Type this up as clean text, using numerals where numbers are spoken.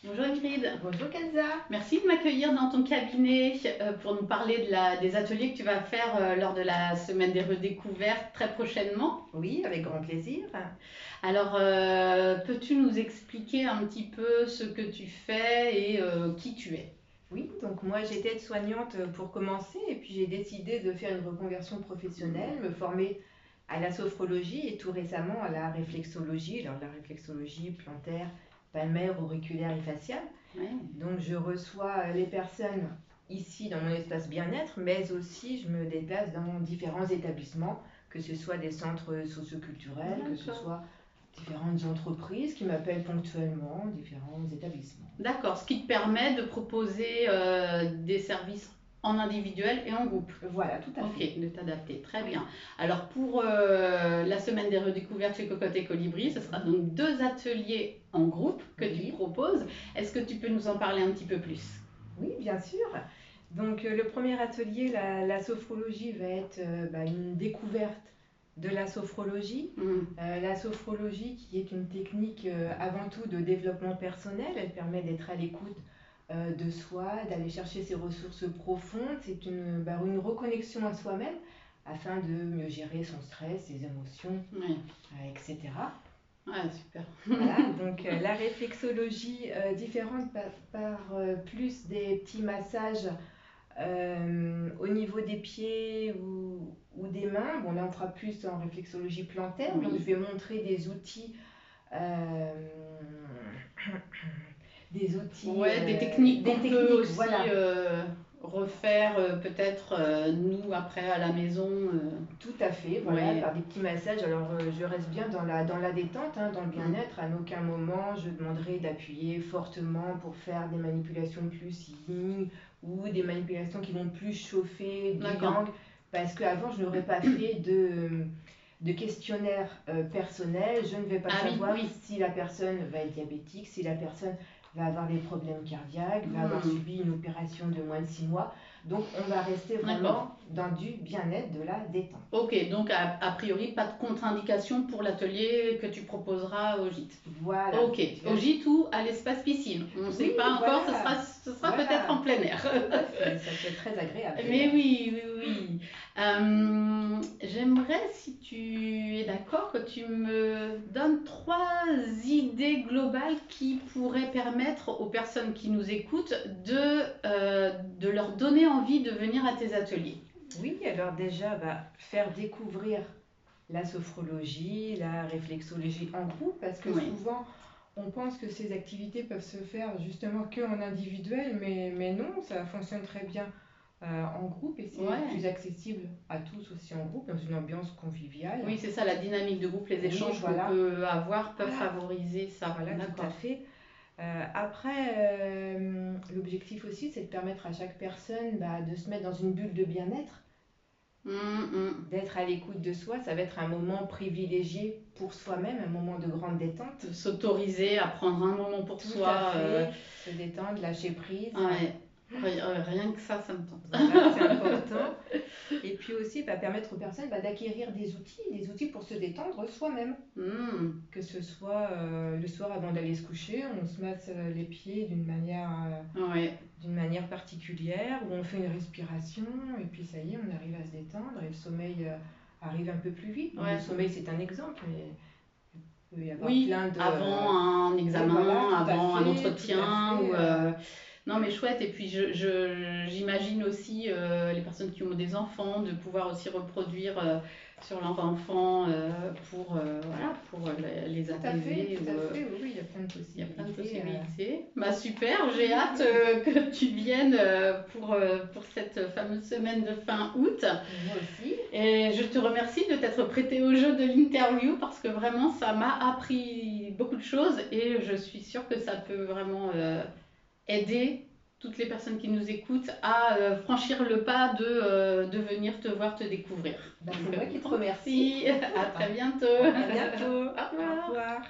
Bonjour Ingrid, Bonjour Kenza. merci de m'accueillir dans ton cabinet pour nous parler des ateliers que tu vas faire lors de la semaine des redécouvertes très prochainement. Oui, avec grand plaisir. Alors, peux-tu nous expliquer un petit peu ce que tu fais et qui tu es? Oui, donc moi j'étais aide-soignante pour commencer et puis j'ai décidé de faire une reconversion professionnelle, me former à la sophrologie et tout récemment à la réflexologie. Alors la réflexologie plantaire, palmaire, auriculaire et faciale. Ouais. Donc je reçois les personnes ici dans mon espace bien-être, mais aussi je me déplace dans différents établissements, que ce soit des centres socioculturels, que ce D'accord. soit différentes entreprises qui m'appellent ponctuellement, différents établissements. D'accord, ce qui te permet de proposer des services en individuel et en groupe. Voilà, tout à Ok, fait. de t'adapter, très bien. Alors pour la semaine des redécouvertes chez Cocotte et Colibri, ce sera donc 2 ateliers en groupe que tu Oui, proposes. Est-ce que tu peux nous en parler un petit peu plus? oui, bien sûr. Donc le premier atelier, la sophrologie, va être une découverte de la sophrologie. La sophrologie qui est une technique avant tout de développement personnel. Elle permet d'être à l'écoute de soi, d'aller chercher ses ressources profondes. C'est une reconnexion à soi-même afin de mieux gérer son stress, ses émotions, Oui, etc. ouais, super. Voilà, donc la réflexologie différente par plus des petits massages au niveau des pieds ou des mains. Bon, là, on fera plus en réflexologie plantaire. Donc, je Oui. vais montrer euh, des outils, Ouais, des techniques des qu'on peut techniques, aussi voilà. refaire peut-être nous après à la maison. Tout à fait, voilà, Ouais, par des petits massages. Alors, je reste bien dans la détente, hein, dans le bien-être. À aucun moment, je demanderai d'appuyer fortement pour faire des manipulations plus yin ou des manipulations qui vont plus chauffer du d'accord. yang. Parce qu'avant, je n'aurais pas fait de questionnaire personnel. Je ne vais pas Ah oui, savoir oui. si la personne va être diabétique, si la personne va avoir des problèmes cardiaques, va avoir subi une opération de moins de 6 mois. Donc, on va rester D'accord. vraiment dans du bien-être, de la détente. Ok, donc a priori, pas de contre-indication pour l'atelier que tu proposeras au gîte. Voilà. Ok, au gîte ou à l'espace piscine. On ne sait Oui, pas encore, voilà. ce sera peut-être en Voilà. plein air. Tout à fait. Ça peut être très agréable Mais d'ailleurs. oui, oui, oui. J'aimerais, si tu es d'accord, que tu me donnes 3 idées globales qui pourraient permettre aux personnes qui nous écoutent de leur donner envie de venir à tes ateliers. Oui, alors déjà, faire découvrir la sophrologie, la réflexologie en groupe, parce que Oui, souvent, on pense que ces activités peuvent se faire justement que en individuel, mais non, ça fonctionne très bien en groupe et c'est ouais. plus accessible à tous aussi en groupe, dans une ambiance conviviale. Oui, c'est ça, la dynamique de groupe, les Oui, échanges qu'on voilà, peut avoir peuvent voilà, favoriser ça. voilà, tout à D'accord. fait. Après, l'objectif aussi, c'est de permettre à chaque personne de se mettre dans une bulle de bien-être, d'être à l'écoute de soi. Ça va être un moment privilégié pour soi-même, un moment de grande détente. De s'autoriser à prendre un moment pour Tout à soi. fait, se détendre, lâcher prise. Ouais. Rien que ça me tente. Voilà, c'est important. Et puis aussi, permettre aux personnes d'acquérir des outils pour se détendre soi-même. Hmm. Que ce soit le soir avant d'aller se coucher, on se masse les pieds Ouais. d'une manière particulière, où on fait une respiration, et puis ça y est, on arrive à se détendre, et le sommeil arrive un peu plus vite. Bon, le Ouais. sommeil, c'est un exemple, mais il peut y avoir Oui, plein de... avant un oui, voilà, examen, tout à avant un fait, tout à entretien. fait. Non, mais chouette. Et puis, j'imagine aussi les personnes qui ont des enfants de pouvoir aussi reproduire sur leurs enfants voilà, pour les Tout à fait, apaiser. tout à fait, oui, oui, il y a plein de Il y a plein de possibilités. possibilités. Bah super, j'ai hâte que tu viennes pour cette fameuse semaine de fin août. Moi aussi. Et je te remercie de t'être prêté au jeu de l'interview parce que vraiment ça m'a appris beaucoup de choses et je suis sûre que ça peut vraiment aider toutes les personnes qui nous écoutent à franchir le pas de venir te voir, te découvrir. C'est moi qui te Grand remercie. merci, à très bientôt. À bientôt. Au Au revoir. revoir.